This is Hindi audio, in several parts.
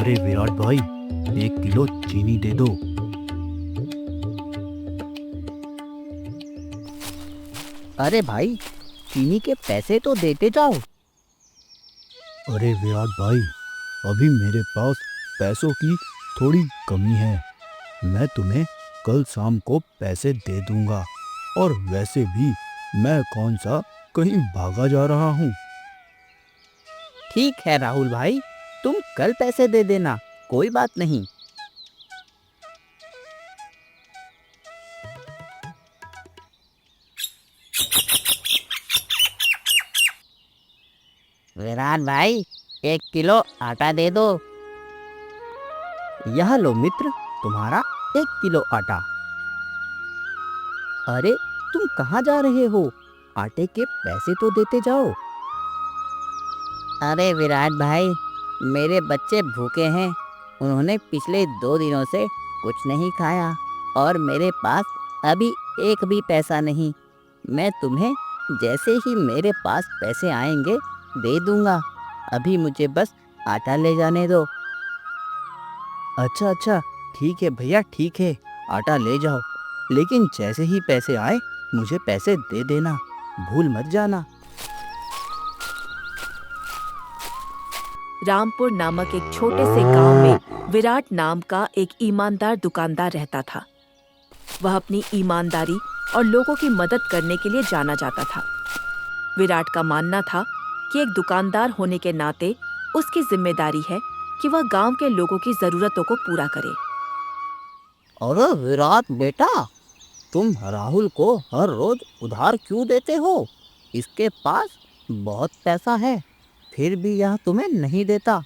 अरे विराट भाई, 1 किलो चीनी दे दो। अरे भाई, चीनी के पैसे तो देते जाओ। अरे विराट भाई, अभी मेरे पास पैसों की थोड़ी कमी है। मैं तुम्हें कल शाम को पैसे दे दूंगा। और वैसे भी मैं कौन सा कहीं भागा जा रहा हूँ। ठीक है राहुल भाई, तुम कल पैसे दे देना, कोई बात नहीं। विराट भाई, 1 किलो आटा दे दो। यह लो मित्र, तुम्हारा 1 किलो आटा। अरे, तुम कहाँ जा रहे हो? आटे के पैसे तो देते जाओ। अरे विराट भाई, मेरे बच्चे भूखे हैं। उन्होंने पिछले 2 दिनों से कुछ नहीं खाया और मेरे पास अभी एक भी पैसा नहीं। मैं तुम्हें जैसे ही मेरे पास पैसे आएंगे दे दूंगा। अभी मुझे बस आटा ले जाने दो। अच्छा अच्छा, ठीक है भैया, ठीक है, आटा ले जाओ। लेकिन जैसे ही पैसे आए मुझे पैसे दे देना, भूल मत जाना। रामपुर नामक एक छोटे से गांव में विराट नाम का एक ईमानदार दुकानदार रहता था। वह अपनी ईमानदारी और लोगों की मदद करने के लिए जाना जाता था। विराट का मानना था कि एक दुकानदार होने के नाते उसकी जिम्मेदारी है कि वह गांव के लोगों की जरूरतों को पूरा करे। अरे विराट बेटा, तुम राहुल को हर रोज उधार क्यों देते हो? इसके पास बहुत पैसा है, फिर भी यह तुम्हें नहीं देता।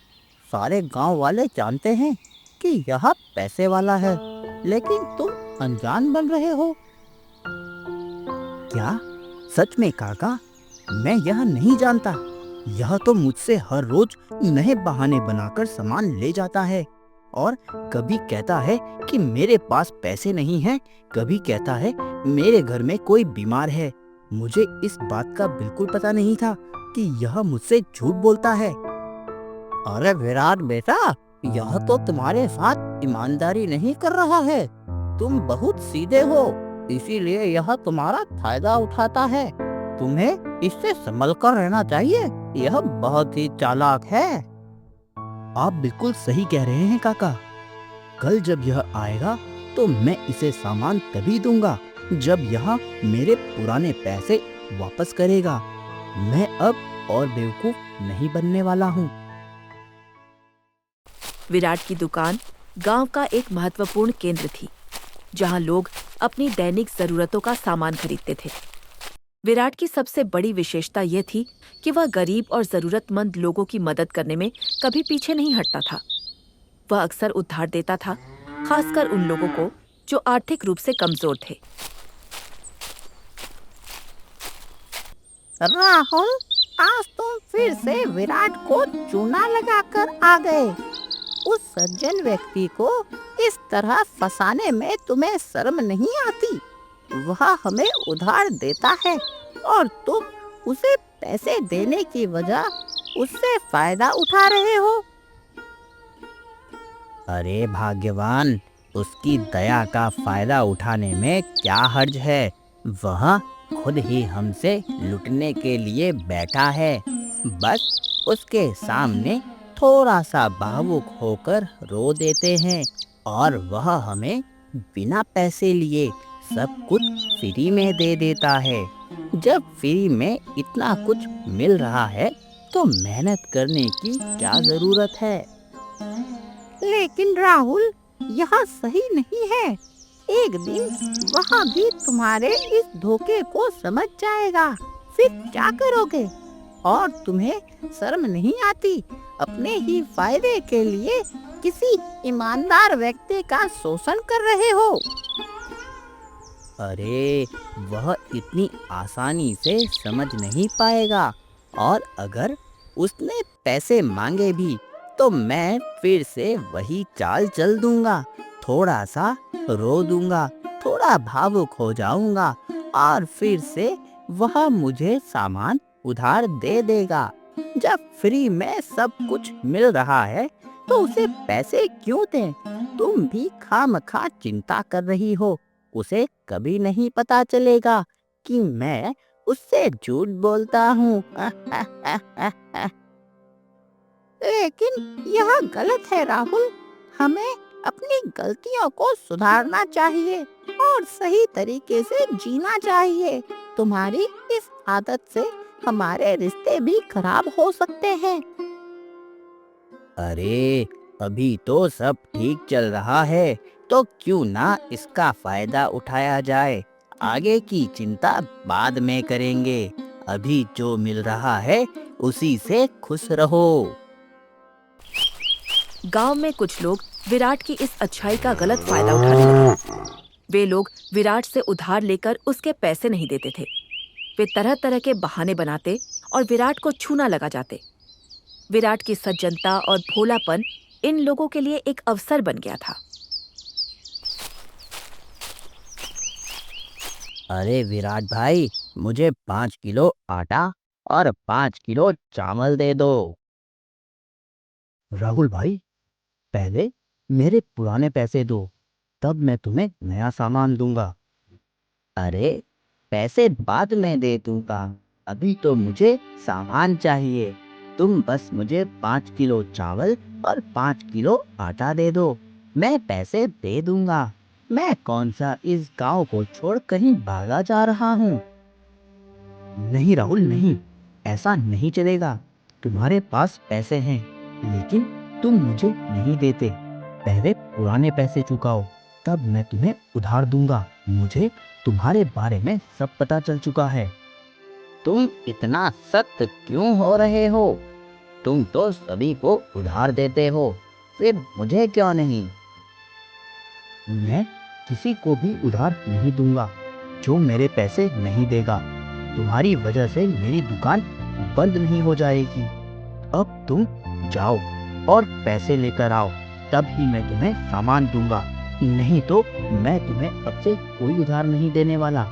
सारे गांव वाले जानते हैं कि यह पैसे वाला है, लेकिन तुम अनजान बन रहे हो। क्या सच में काका? मैं यह नहीं जानता। यह तो मुझसे हर रोज नए बहाने बनाकर सामान ले जाता है और कभी कहता है कि मेरे पास पैसे नहीं हैं, कभी कहता है मेरे घर में कोई बीमार है। मुझे इस बात का बिल्कुल पता नहीं था कि यह मुझसे झूठ बोलता है। अरे विराट बेटा, यह तो तुम्हारे साथ ईमानदारी नहीं कर रहा है। तुम बहुत सीधे हो, इसीलिए यह तुम्हारा फायदा उठाता है। तुम्हें इससे संभल कर रहना चाहिए। यह बहुत ही चालाक है। आप बिल्कुल सही कह रहे हैं काका। कल जब यह आएगा तो मैं इसे सामान तभी दूंगा जब यह मेरे पुराने पैसे वापस करेगा। मैं अब और बेवकूफ नहीं बनने वाला हूँ। विराट की दुकान गांव का एक महत्वपूर्ण केंद्र थी, जहां लोग अपनी दैनिक जरूरतों का सामान खरीदते थे। विराट की सबसे बड़ी विशेषता यह थी कि वह गरीब और जरूरतमंद लोगों की मदद करने में कभी पीछे नहीं हटता था। वह अक्सर उधार देता था, खासकर उन लोगों को जो आर्थिक रूप से कमजोर थे। राहुल, आज तुम फिर से विराट को चूना लगाकर आ गए। उस सज्जन व्यक्ति को इस तरह फंसाने में तुम्हें शर्म नहीं आती? वह हमें उधार देता है और तुम उसे पैसे देने की वजह उससे फायदा उठा रहे हो। अरे भाग्यवान, उसकी दया का फायदा उठाने में क्या हर्ज है? वह खुद ही हमसे लुटने के लिए बैठा है। बस उसके सामने थोड़ा सा भावुक होकर रो देते हैं और वह हमें बिना पैसे लिए सब कुछ फ्री में दे देता है। जब फ्री में इतना कुछ मिल रहा है तो मेहनत करने की क्या जरूरत है? लेकिन राहुल, यह सही नहीं है। एक दिन वह भी तुम्हारे इस धोखे को समझ जाएगा। फिर क्या करोगे? और तुम्हें शर्म नहीं आती? अपने ही फायदे के लिए किसी ईमानदार व्यक्ति का शोषण कर रहे हो। अरे, वह इतनी आसानी से समझ नहीं पाएगा। और अगर उसने पैसे मांगे भी तो मैं फिर से वही चाल चल दूंगा। थोड़ा सा रो दूंगा, थोड़ा भावुक हो जाऊंगा और फिर से वह मुझे सामान उधार दे देगा। जब फ्री में सब कुछ मिल रहा है तो उसे पैसे क्यों दें? तुम भी खामखा चिंता कर रही हो। उसे कभी नहीं पता चलेगा कि मैं उससे झूठ बोलता हूँ। लेकिन यह गलत है राहुल। हमें अपनी गलतियों को सुधारना चाहिए और सही तरीके से जीना चाहिए। तुम्हारी इस आदत से हमारे रिश्ते भी खराब हो सकते हैं। अरे, अभी तो सब ठीक चल रहा है, तो क्यों ना इसका फायदा उठाया जाए। आगे की चिंता बाद में करेंगे। अभी जो मिल रहा है उसी से खुश रहो। गांव में कुछ लोग विराट की इस अच्छाई का गलत फायदा उठाने लगे। वे लोग विराट से उधार लेकर उसके पैसे नहीं देते थे। वे तरह तरह के बहाने बनाते और विराट को छूना लगा जाते। विराट की सज्जनता और भोलापन इन लोगों के लिए एक अवसर बन गया था। अरे विराट भाई, मुझे 5 किलो आटा और 5 किलो चावल दे दो। राहुल भाई, पहले मेरे पुराने पैसे दो, तब मैं तुम्हें नया सामान दूंगा। अरे, पैसे बाद में दे दूंगा, अभी तो मुझे सामान चाहिए। तुम बस मुझे 5 किलो चावल और 5 किलो आटा दे दो, मैं पैसे दे दूंगा। मैं कौन सा इस गांव को छोड़ कहीं भागा जा रहा हूँ। नहीं राहुल, नहीं, ऐसा नहीं चलेगा। तुम्हारे पास पैसे हैं, लेकिन तुम मुझे नहीं देते। पहले पुराने पैसे चुकाओ, तब मैं तुम्हें उधार दूंगा। मुझे तुम्हारे बारे में सब पता चल चुका है। तुम इतना सख्त क्यों हो रहे हो? तुम तो सभी को उधार देते हो, फिर मुझे क्यों नहीं? मैं किसी को भी उधार नहीं दूंगा जो मेरे पैसे नहीं देगा। तुम्हारी वजह से मेरी दुकान बंद नहीं हो जाएगी। अब तुम जाओ और पैसे लेकर आओ, तब ही मैं तुम्हें सामान दूंगा। नहीं तो मैं तुम्हें अब से कोई उधार नहीं देने वाला।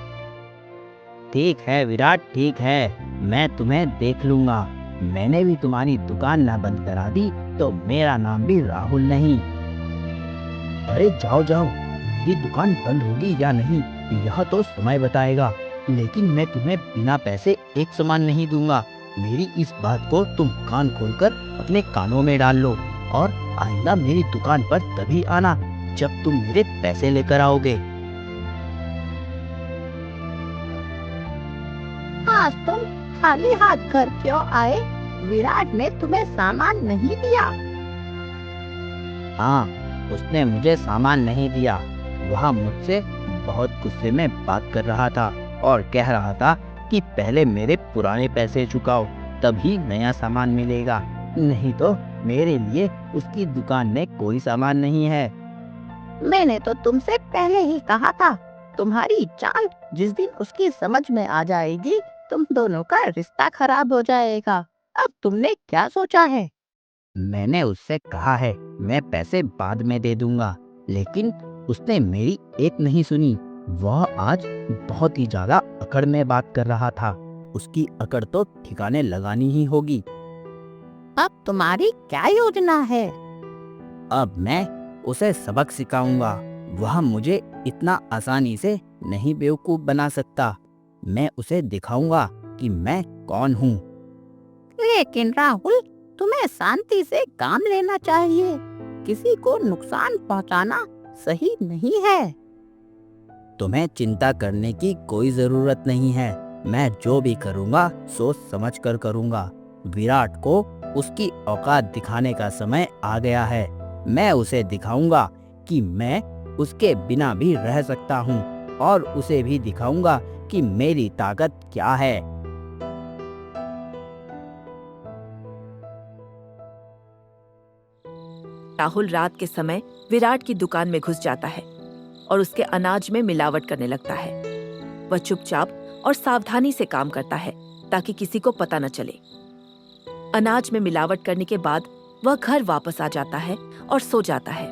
ठीक है विराट, ठीक है, मैं तुम्हें देख लूंगा। मैंने भी तुम्हारी दुकान ना बंद करा दी तो मेरा नाम भी राहुल नहीं। अरे जाओ जाओ, मेरी दुकान बंद होगी या नहीं यह तो समय बताएगा, लेकिन मैं तुम्हें बिना पैसे एक सामान नहीं दूंगा। मेरी इस बात को तुम कान खोलकर अपने कानों में डाल लो और आइंदा मेरी दुकान पर तभी आना जब तुम मेरे पैसे लेकर आओगे। आज तुम खाली हाथ घर क्यों आए? विराट ने तुम्हें सामान नहीं दिया? हाँ, उसने मुझे सामान नहीं दिया। वह मुझसे बहुत गुस्से में बात कर रहा था और कह रहा था कि पहले मेरे पुराने पैसे चुकाओ, तभी नया सामान मिलेगा, नहीं तो मेरे लिए उसकी दुकान में कोई सामान नहीं है। मैंने तो तुमसे पहले ही कहा था, तुम्हारी चाल जिस दिन उसकी समझ में आ जाएगी, तुम दोनों का रिश्ता खराब हो जाएगा। अब तुमने क्या सोचा है? मैंने उससे कहा है मैं पैसे बाद में दे दूंगा, लेकिन उसने मेरी एक नहीं सुनी। वह आज बहुत ही ज्यादा अकड़ में बात कर रहा था। उसकी अकड़ तो ठिकाने लगानी ही होगी। अब तुम्हारी क्या योजना है? अब मैं उसे सबक सिखाऊंगा। वह मुझे इतना आसानी से नहीं बेवकूफ बना सकता। मैं उसे दिखाऊंगा कि मैं कौन हूँ। लेकिन राहुल, तुम्हें शांति से काम लेना चाहिए। किसी को नुकसान पहुंचाना सही नहीं है। तुम्हें चिंता करने की कोई जरूरत नहीं है। मैं जो भी करूँगा सोच समझ कर करूँगा। विराट को उसकी औकात दिखाने का समय आ गया है। मैं उसे दिखाऊंगा कि मैं उसके बिना भी रह सकता हूँ और उसे भी दिखाऊंगा कि मेरी ताकत क्या है। राहुल रात के समय विराट की दुकान में घुस जाता है और उसके अनाज में मिलावट करने लगता है। वह चुपचाप और सावधानी से काम करता है ताकि किसी को पता न चले। अनाज में मिलावट करने के बाद वह घर वापस आ जाता है और सो जाता है।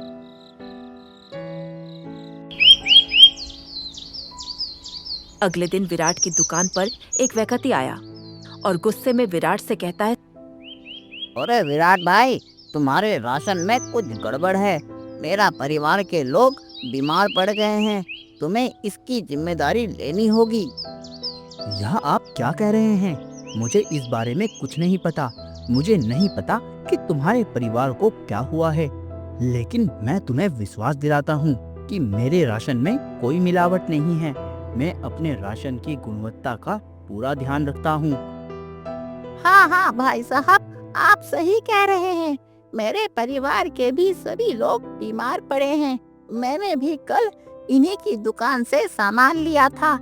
अगले दिन विराट की दुकान पर एक व्यक्ति आया और गुस्से में विराट से कहता है, अरे विराट भाई, तुम्हारे राशन में कुछ गड़बड़ है। मेरा परिवार के लोग बीमार पड़ गए हैं। तुम्हें इसकी जिम्मेदारी लेनी होगी। यह आप क्या कह रहे हैं? मुझे इस बारे में कुछ नहीं पता। मुझे नहीं पता कि तुम्हारे परिवार को क्या हुआ है, लेकिन मैं तुम्हें विश्वास दिलाता हूँ कि मेरे राशन में कोई मिलावट नहीं है। मैं अपने राशन की गुणवत्ता का पूरा ध्यान रखता हूँ। हाँ हाँ भाई साहब, आप सही कह रहे हैं। मेरे परिवार के भी सभी लोग बीमार पड़े हैं। मैंने भी कल इन्हीं की दुकान से सामान लिया था।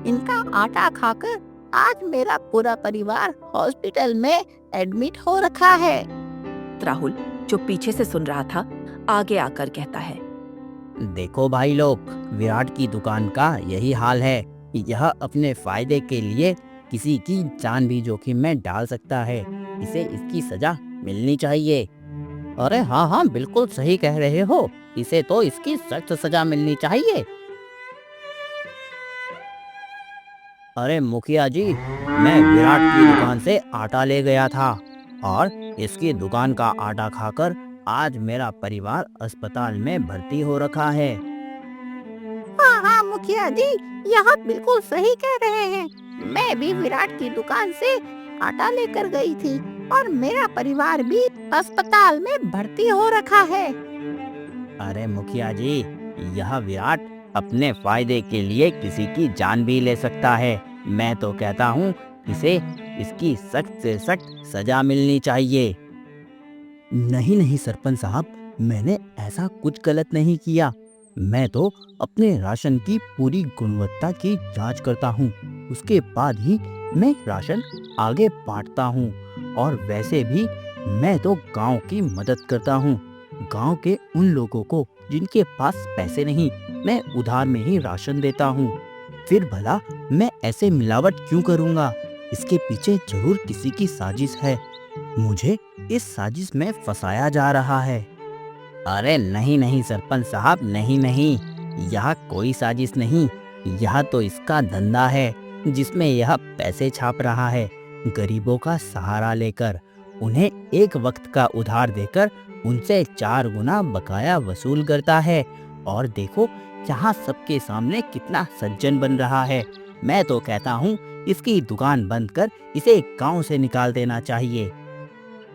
इनका आटा खाकर आज मेरा पूरा परिवार हॉस्पिटल में एडमिट हो रखा है। राहुल, जो पीछे से सुन रहा था, आगे आकर कहता है, देखो भाई लोग, विराट की दुकान का यही हाल है। यह अपने फायदे के लिए किसी की जान भी जोखिम में डाल सकता है। इसे इसकी सजा मिलनी चाहिए। अरे हाँ हाँ, बिल्कुल सही कह रहे हो। इसे तो इसकी सख्त सजा मिलनी चाहिए। अरे मुखिया जी, मैं विराट की दुकान से आटा ले गया था और इसकी दुकान का आटा खाकर आज मेरा परिवार अस्पताल में भर्ती हो रखा है। हाँ हाँ मुखिया जी, यह बिल्कुल सही कह रहे हैं। मैं भी विराट की दुकान से आटा लेकर गई थी और मेरा परिवार भी अस्पताल में भर्ती हो रखा है। अरे मुखिया जी, यह विराट अपने फायदे के लिए किसी की जान भी ले सकता है। मैं तो कहता हूँ इसे इसकी सख्त से सख्त सजा मिलनी चाहिए। नहीं नहीं सरपंच साहब, मैंने ऐसा कुछ गलत नहीं किया। मैं तो अपने राशन की पूरी गुणवत्ता की जांच करता हूँ। उसके बाद ही मैं राशन आगे बांटता हूँ। और वैसे भी मैं तो गांव की मदद करता हूँ। गांव के उन लोगों को जिनके पास पैसे नहीं, मैं उधार में ही राशन देता हूँ। फिर भला मैं ऐसे मिलावट क्यों करूँगा? इसके पीछे जरूर किसी की साजिश है। मुझे इस साजिश में फंसाया जा रहा है। अरे नहीं नहीं सरपंच साहब, नहीं नहीं, यह कोई साजिश नहीं। यह तो इसका धंधा है जिसमें यह पैसे छाप रहा है। गरीबों का सहारा लेकर, उन्हें एक वक्त का उधार देकर उनसे 4 गुना बकाया वसूल करता है। और देखो यहाँ सबके सामने कितना सज्जन बन रहा है। मैं तो कहता हूँ इसकी दुकान बंद कर इसे गांव से निकाल देना चाहिए।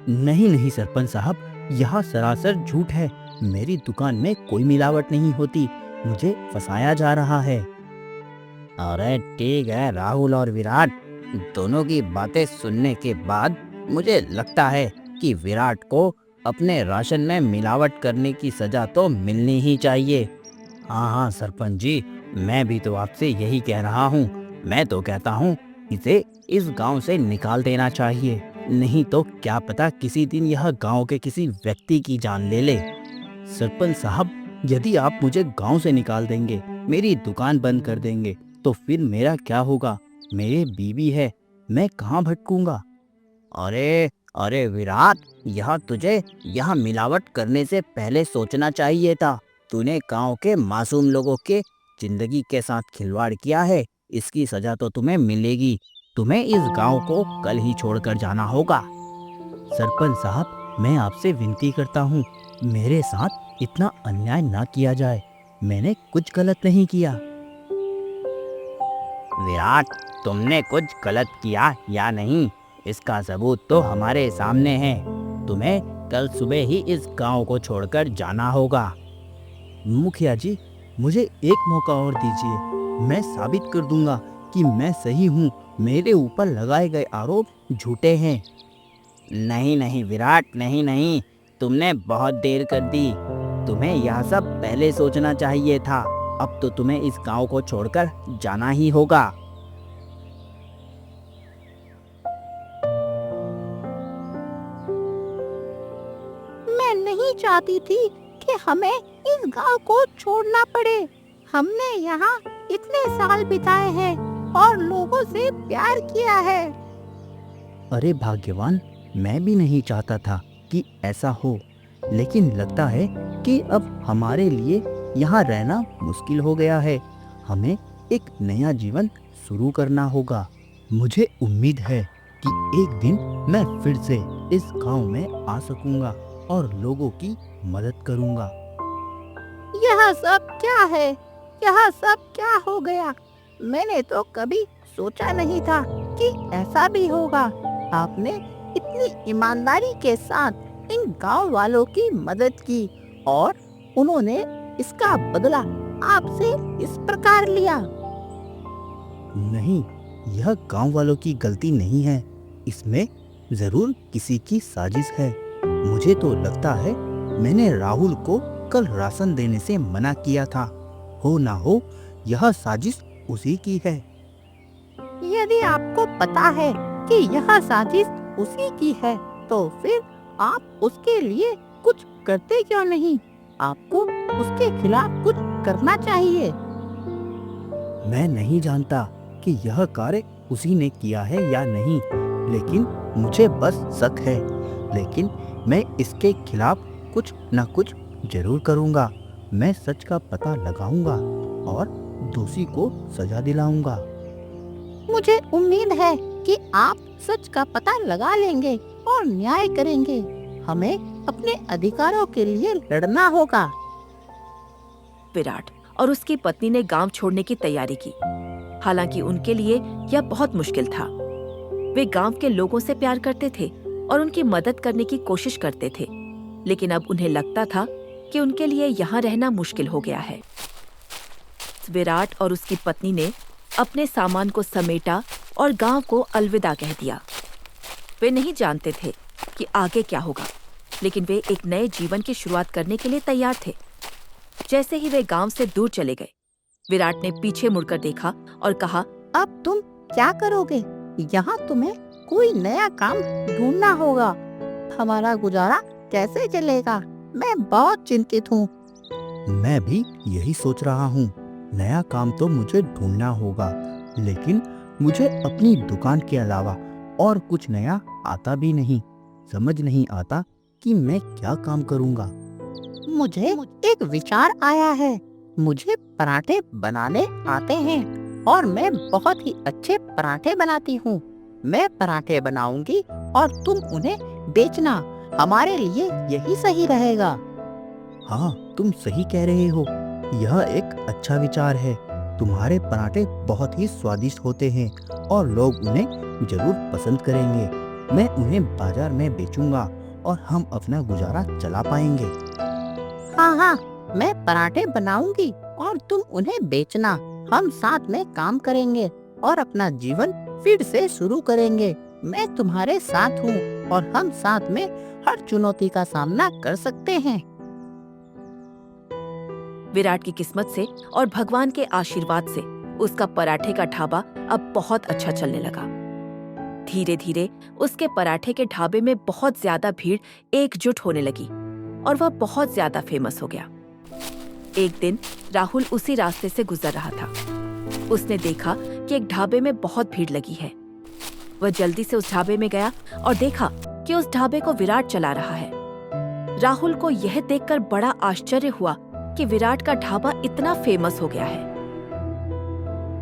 नहीं नहीं सरपंच साहब, यह सरासर झूठ है। मेरी दुकान में कोई मिलावट नहीं होती। मुझे फंसाया जा रहा है। अरे ठीक है राहुल और विराट, दोनों की बातें सुनने के बाद मुझे लगता है कि विराट को अपने राशन में मिलावट करने की सजा तो मिलनी ही चाहिए। हाँ हाँ सरपंच जी, मैं भी तो आपसे यही कह रहा हूँ। मैं तो कहता हूँ इसे इस गांव से निकाल देना चाहिए। नहीं तो क्या पता किसी दिन यह गांव के किसी व्यक्ति की जान ले ले। सरपंच साहब, यदि आप मुझे गांव से निकाल देंगे, मेरी दुकान बंद कर देंगे, तो फिर मेरा क्या होगा? मेरी बीवी है, मैं कहाँ भटकूंगा? अरे अरे विराट, यह तुझे यह मिलावट करने से पहले सोचना चाहिए था। तूने गांव के मासूम लोगों के जिंदगी के साथ खिलवाड़ किया है। इसकी सजा तो तुम्हें मिलेगी। तुम्हें इस गांव को कल ही छोड़कर जाना होगा। सरपंच साहब, मैं आपसे विनती करता हूँ, मेरे साथ इतना अन्याय ना किया जाए। मैंने कुछ गलत नहीं किया। विराट, तुमने कुछ गलत किया या नहीं, इसका सबूत तो हमारे सामने है। तुम्हें कल सुबह ही इस गांव को छोड़कर जाना होगा। मुखिया जी, मुझे एक मौका और दीजिए। मैं साबित कर दूंगा कि मैं सही हूँ। मेरे ऊपर लगाए गए आरोप झूठे हैं। नहीं नहीं विराट, नहीं नहीं, तुमने बहुत देर कर दी। तुम्हें यह सब पहले सोचना चाहिए था। अब तो तुम्हें इस गांव को छोड़कर जाना ही होगा। मैं नहीं चाहती थी कि हमें इस गांव को छोड़ना पड़े। हमने यहाँ इतने साल बिताए हैं और लोगों से प्यार किया है। अरे भाग्यवान, मैं भी नहीं चाहता था कि ऐसा हो, लेकिन लगता है कि अब हमारे लिए यहाँ रहना मुश्किल हो गया है। हमें एक नया जीवन शुरू करना होगा। मुझे उम्मीद है कि एक दिन मैं फिर से इस गांव में आ सकूंगा और लोगों की मदद करूंगा। यह सब क्या है? यह सब क्या हो गया? मैंने तो कभी सोचा नहीं था कि ऐसा भी होगा। आपने इतनी ईमानदारी के साथ इन गांव वालों की मदद की और उन्होंने इसका बदला आपसे इस प्रकार लिया। नहीं, यह गांव वालों की गलती नहीं है। इसमें जरूर किसी की साजिश है। मुझे तो लगता है मैंने राहुल को कल राशन देने से मना किया था। हो ना हो यह साजिश उसी की है। यदि आपको पता है कि यह साजिश उसी की है, तो फिर आप उसके लिए कुछ करते क्यों नहीं? आपको उसके खिलाफ कुछ करना चाहिए। मैं नहीं जानता कि यह कार्य उसी ने किया है या नहीं, लेकिन मुझे बस शक है। लेकिन मैं इसके खिलाफ कुछ न कुछ जरूर करूंगा। मैं सच का पता लगाऊंगा और दोषी को सजा दिलाऊंगा। मुझे उम्मीद है कि आप सच का पता लगा लेंगे और न्याय करेंगे। हमें अपने अधिकारों के लिए लड़ना होगा। विराट और उसकी पत्नी ने गांव छोड़ने की तैयारी की। हालांकि उनके लिए यह बहुत मुश्किल था। वे गांव के लोगों से प्यार करते थे और उनकी मदद करने की कोशिश करते थे, लेकिन अब उन्हें लगता था कि उनके लिए यहाँ रहना मुश्किल हो गया है। विराट और उसकी पत्नी ने अपने सामान को समेटा और गांव को अलविदा कह दिया। वे नहीं जानते थे कि आगे क्या होगा, लेकिन वे एक नए जीवन की शुरुआत करने के लिए तैयार थे। जैसे ही वे गांव से दूर चले गए, विराट ने पीछे मुड़कर देखा और कहा, अब तुम क्या करोगे? यहाँ तुम्हें कोई नया काम ढूंढना होगा। हमारा गुजारा कैसे चलेगा? मैं बहुत चिंतित हूँ। मैं भी यही सोच रहा हूँ। नया काम तो मुझे ढूंढना होगा, लेकिन मुझे अपनी दुकान के अलावा और कुछ नया आता भी नहीं। समझ नहीं आता कि मैं क्या काम करूँगा। मुझे एक विचार आया है। मुझे पराठे बनाने आते हैं और मैं बहुत ही अच्छे पराठे बनाती हूँ। मैं पराठे बनाऊंगी और तुम उन्हें बेचना। हमारे लिए यही सही रहेगा। हाँ, तुम सही कह रहे हो। यह एक अच्छा विचार है। तुम्हारे पराठे बहुत ही स्वादिष्ट होते हैं और लोग उन्हें जरूर पसंद करेंगे। मैं उन्हें बाजार में बेचूंगा और हम अपना गुजारा चला पाएंगे। हाँ हाँ, मैं पराठे बनाऊंगी और तुम उन्हें बेचना। हम साथ में काम करेंगे और अपना जीवन फिर से शुरू करेंगे। मैं तुम्हारे साथ हूँ और हम साथ में हर चुनौती का सामना कर सकते हैं। विराट की किस्मत से और भगवान के आशीर्वाद से उसका पराठे का ढाबा अब बहुत अच्छा चलने लगा। धीरे धीरे उसके पराठे के ढाबे में बहुत ज्यादा भीड़ एकजुट होने लगी और वह बहुत ज्यादा फेमस हो गया। एक दिन राहुल उसी रास्ते से गुजर रहा था। उसने देखा कि एक ढाबे में बहुत भीड़ लगी है। वह जल्दी से उस ढाबे में गया और देखा कि उस ढाबे को विराट चला रहा है। राहुल को यह देखकर बड़ा आश्चर्य हुआ कि विराट का ढाबा इतना फेमस हो गया है।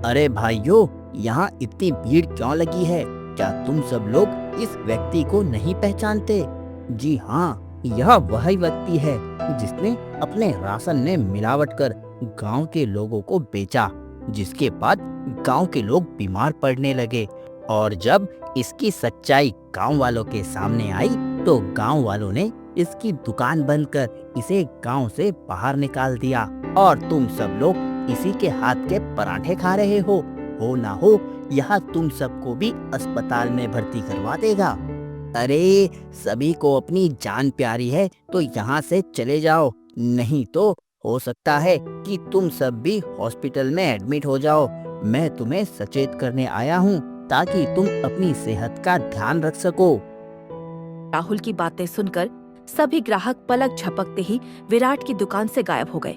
अरे भाइयों, यहाँ इतनी भीड़ क्यों लगी है? क्या तुम सब लोग इस व्यक्ति को नहीं पहचानते? जी हाँ, यह वही व्यक्ति है जिसने अपने राशन में मिलावट कर गांव के लोगों को बेचा, जिसके बाद गांव के लोग बीमार पड़ने लगे। और जब इसकी सच्चाई गांव वालों के सामने आई तो गांव वालों ने इसकी दुकान बंद कर इसे गांव से बाहर निकाल दिया। और तुम सब लोग इसी के हाथ के पराठे खा रहे हो ना हो यह तुम सबको भी अस्पताल में भर्ती करवा देगा। अरे, सभी को अपनी जान प्यारी है तो यहाँ से चले जाओ, नहीं तो हो सकता है कि तुम सब भी हॉस्पिटल में एडमिट हो जाओ। मैं तुम्हें सचेत करने आया हूँ ताकि तुम अपनी सेहत का ध्यान रख सको। राहुल की बातें सुनकर सभी ग्राहक पलक झपकते ही विराट की दुकान से गायब हो गए।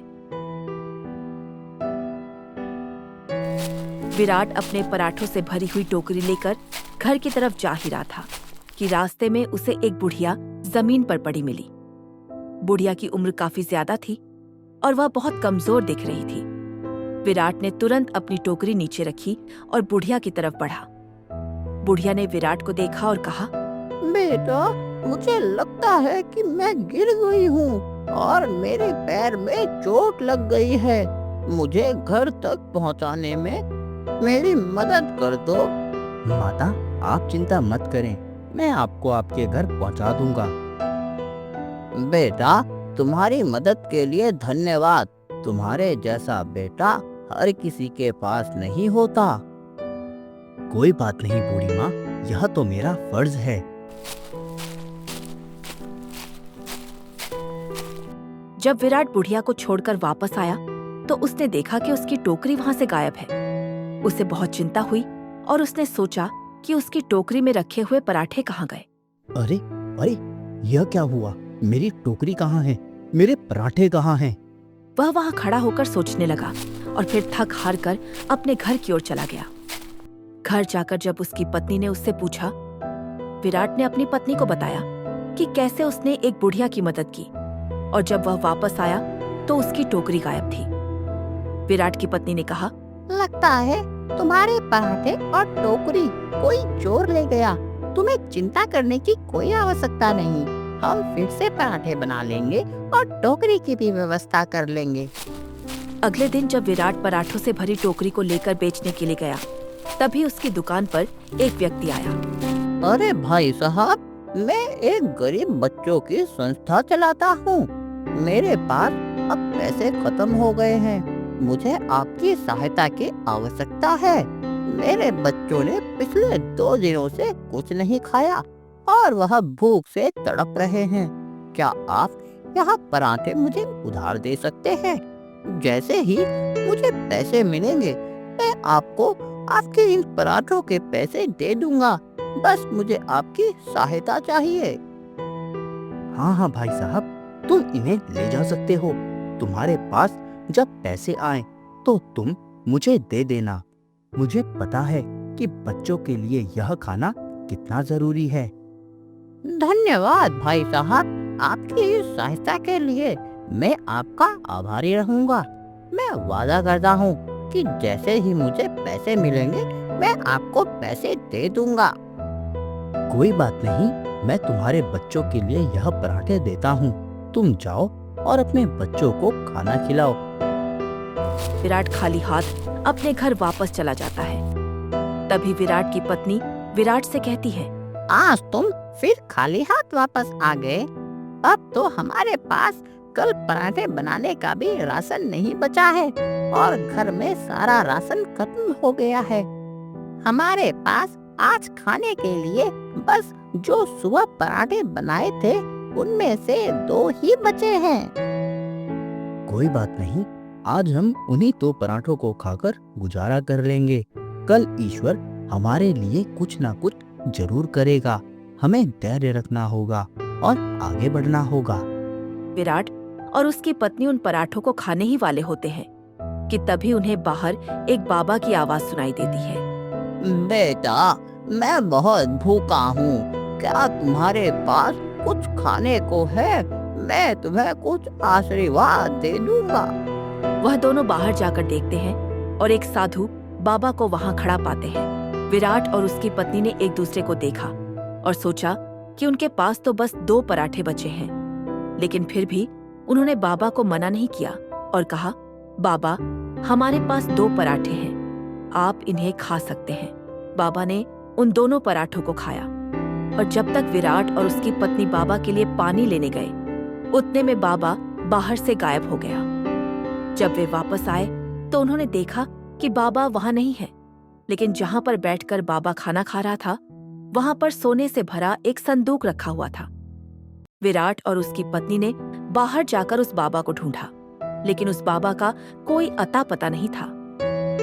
विराट अपने पराठों से भरी हुई टोकरी लेकर घर की तरफ जा ही रहा था कि रास्ते में उसे एक बुढ़िया जमीन पर पड़ी मिली। बुढ़िया की उम्र काफी ज्यादा थी और वह बहुत कमजोर दिख रही थी। विराट ने तुरंत अपनी टोकरी नीचे रखी और बुढ़िया की तरफ बढ़ा। बुढ़िया ने विराट को देखा और कहा, बेटा, मुझे लगता है कि मैं गिर गई हूँ और मेरे पैर में चोट लग गई है। मुझे घर तक पहुँचाने में मेरी मदद कर दो। माता, आप चिंता मत करें, मैं आपको आपके घर पहुंचा दूंगा। बेटा, तुम्हारी मदद के लिए धन्यवाद। तुम्हारे जैसा बेटा हर किसी के पास नहीं होता। कोई बात नहीं बूढ़ी माँ, यह तो मेरा फर्ज है। जब विराट बुढ़िया को छोड़कर वापस आया तो उसने देखा कि उसकी टोकरी वहां से गायब है। उसे बहुत चिंता हुई और उसने सोचा कि उसकी टोकरी में रखे हुए पराठे कहाँ गए। अरे अरे, यह क्या हुआ? मेरी टोकरी कहाँ है? मेरे पराठे कहाँ हैं? वह वहां खड़ा होकर सोचने लगा और फिर थक हार कर अपने घर की ओर चला गया। घर जाकर जब उसकी पत्नी ने उससे पूछा, विराट ने अपनी पत्नी को बताया कि कैसे उसने एक बुढ़िया की मदद की और जब वह वापस आया तो उसकी टोकरी गायब थी। विराट की पत्नी ने कहा, लगता है तुम्हारे पराठे और टोकरी कोई चोर ले गया। तुम्हें चिंता करने की कोई आवश्यकता नहीं। हम फिर से पराठे बना लेंगे और टोकरी की भी व्यवस्था कर लेंगे। अगले दिन जब विराट पराठों से भरी टोकरी को लेकर बेचने के लिए गया, तभी उसकी दुकान पर एक व्यक्ति आया। अरे भाई साहब, मैं एक गरीब बच्चों की संस्था चलाता हूँ। मेरे पास अब पैसे खत्म हो गए हैं। मुझे आपकी सहायता की आवश्यकता है। मेरे बच्चों ने पिछले 2 दिनों से कुछ नहीं खाया और वह भूख से तड़प रहे हैं। क्या आप यह पराठे मुझे उधार दे सकते हैं? जैसे ही मुझे पैसे मिलेंगे मैं आपको आपके इन पराठों के पैसे दे दूंगा। बस मुझे आपकी सहायता चाहिए। हाँ हाँ भाई साहब, तुम इन्हें ले जा सकते हो। तुम्हारे पास जब पैसे आए तो तुम मुझे दे देना। मुझे पता है कि बच्चों के लिए यह खाना कितना जरूरी है। धन्यवाद भाई साहब, आपकी इस सहायता के लिए मैं आपका आभारी रहूंगा। मैं वादा करता हूँ कि जैसे ही मुझे पैसे मिलेंगे मैं आपको पैसे दे दूंगा। कोई बात नहीं, मैं तुम्हारे बच्चों के लिए यह पराठे देता हूँ। तुम जाओ और अपने बच्चों को खाना खिलाओ। विराट खाली हाथ अपने घर वापस चला जाता है। तभी विराट की पत्नी विराट से कहती है, आज तुम फिर खाली हाथ वापस आ गए। अब तो हमारे पास कल पराठे बनाने का भी राशन नहीं बचा है और घर में सारा राशन खत्म हो गया है। हमारे पास आज खाने के लिए बस जो सुबह पराठे बनाए थे उनमें से 2 ही बचे हैं। कोई बात नहीं, आज हम उन्हीं 2 पराठों को खाकर गुजारा कर लेंगे। कल ईश्वर हमारे लिए कुछ ना कुछ जरूर करेगा। हमें धैर्य रखना होगा और आगे बढ़ना होगा। विराट और उसकी पत्नी उन पराठों को खाने ही वाले होते हैं कि तभी उन्हें बाहर एक बाबा की आवाज सुनाई देती है। बेटा, मैं बहुत भूखा हूँ। क्या तुम्हारे पास कुछ खाने को है? मैं तुम्हें कुछ आशीर्वाद दे दूंगा। वह दोनों बाहर जाकर देखते हैं और एक साधु बाबा को वहां खड़ा पाते हैं। विराट और उसकी पत्नी ने एक दूसरे को देखा और सोचा कि उनके पास तो बस 2 पराठे बचे हैं, लेकिन फिर भी उन्होंने बाबा को मना नहीं किया और कहा, बाबा, हमारे पास 2 पराठे हैं, आप इन्हें खा सकते हैं। बाबा ने उन दोनों पराठों को खाया और जब तक विराट और उसकी पत्नी बाबा के लिए पानी लेने गए, उतने में बाबा बाहर से गायब हो गया। जब वे वापस आए तो उन्होंने देखा कि बाबा वहां नहीं है, लेकिन जहां पर बैठकर बाबा खाना खा रहा था वहां पर सोने से भरा एक संदूक रखा हुआ था। विराट और उसकी पत्नी ने बाहर जाकर उस बाबा को ढूंढा, लेकिन उस बाबा का कोई अता पता नहीं था।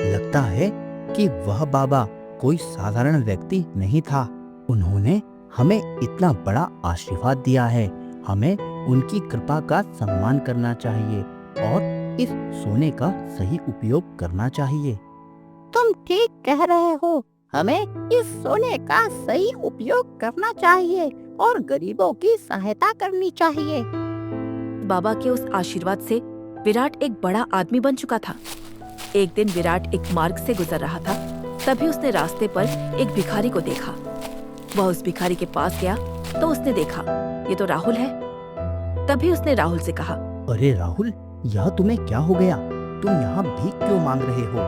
लगता है कि वह बाबा कोई साधारण व्यक्ति नहीं था। उन्होंने हमें इतना बड़ा आशीर्वाद दिया है। हमें उनकी कृपा का सम्मान करना चाहिए और इस सोने का सही उपयोग करना चाहिए। तुम ठीक कह रहे हो। हमें इस सोने का सही उपयोग करना चाहिए और गरीबों की सहायता करनी चाहिए। बाबा के उस आशीर्वाद से विराट एक बड़ा आदमी बन चुका था। एक दिन विराट एक मार्ग से गुजर रहा था, तभी उसने रास्ते पर एक भिखारी को देखा। वह उस भिखारी के पास गया तो उसने देखा ये तो राहुल है। तभी उसने राहुल से कहा, अरे राहुल, यह तुम्हें क्या हो गया? तुम यहाँ भीख क्यों मांग रहे हो?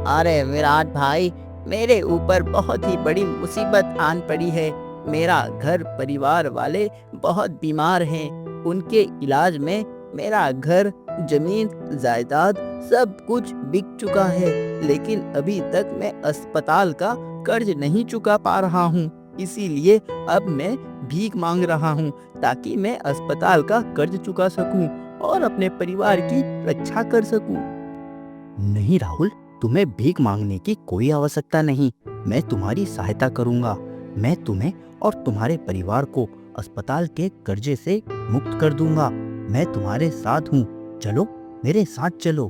अरे विराट भाई, मेरे ऊपर बहुत ही बड़ी मुसीबत आन पड़ी है। मेरा घर परिवार वाले बहुत बीमार हैं। उनके इलाज में मेरा घर, जमीन, जायदाद सब कुछ बिक चुका है, लेकिन अभी तक मैं अस्पताल का कर्ज नहीं चुका पा रहा हूँ। इसीलिए अब मैं भीख मांग रहा हूँ ताकि मैं अस्पताल का कर्ज चुका सकूं और अपने परिवार की रक्षा कर सकूं। नहीं राहुल, तुम्हें भीख मांगने की कोई आवश्यकता नहीं। मैं तुम्हारी सहायता करूंगा। मैं तुम्हें और तुम्हारे परिवार को अस्पताल के कर्जे से मुक्त कर दूंगा। मैं तुम्हारे साथ हूँ। चलो, मेरे साथ चलो।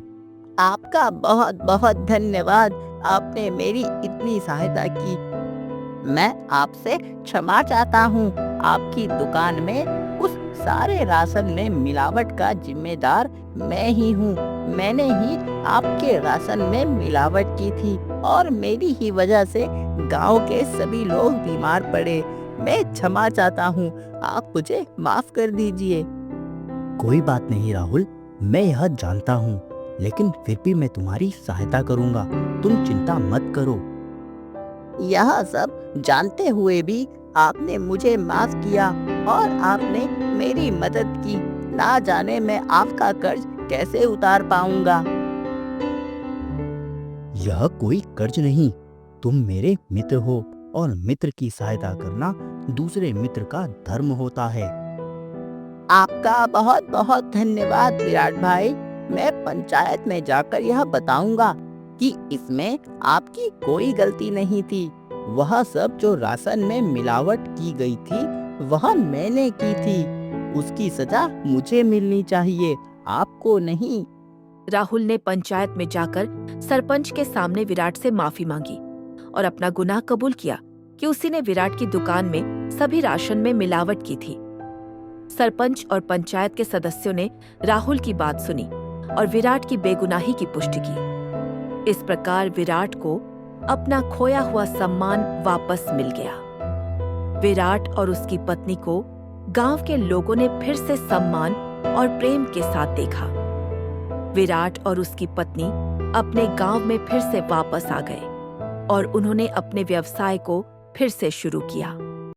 आपका बहुत बहुत धन्यवाद। आपने मेरी इतनी सहायता की। मैं आपसे क्षमा चाहता हूँ। आपकी दुकान में उस सारे राशन में मिलावट का जिम्मेदार मैं ही हूँ। मैंने ही आपके राशन में मिलावट की थी और मेरी ही वजह से गांव के सभी लोग बीमार पड़े। मैं क्षमा चाहता हूँ। आप मुझे माफ कर दीजिए। कोई बात नहीं राहुल, मैं यह जानता हूँ, लेकिन फिर भी मैं तुम्हारी सहायता करूँगा। तुम चिंता मत करो। यह सब जानते हुए भी आपने मुझे माफ किया और आपने मेरी मदद की। ना जाने मैं आपका कर्ज कैसे उतार पाऊंगा। यह कोई कर्ज नहीं, तुम मेरे मित्र हो और मित्र की सहायता करना दूसरे मित्र का धर्म होता है। आपका बहुत बहुत धन्यवाद विराट भाई। मैं पंचायत में जाकर यह बताऊंगा कि इसमें आपकी कोई गलती नहीं थी। वह सब जो राशन में मिलावट की गई थी, वह मैंने की थी। उसकी सजा मुझे मिलनी चाहिए, आपको नहीं। राहुल ने पंचायत में जाकर सरपंच के सामने विराट से माफी मांगी और अपना गुनाह कबूल किया कि उसी ने विराट की दुकान में सभी राशन में मिलावट की थी। सरपंच और पंचायत के सदस्यों ने राहुल की बात सुनी और विराट की बेगुनाही की पुष्टि की। इस प्रकार विराट को अपना खोया हुआ सम्मान वापस मिल गया। विराट और उसकी पत्नी को गांव के लोगों ने फिर से सम्मान और प्रेम के साथ देखा। विराट और उसकी पत्नी अपने गांव में फिर से वापस आ गए और उन्होंने अपने व्यवसाय को फिर से शुरू किया।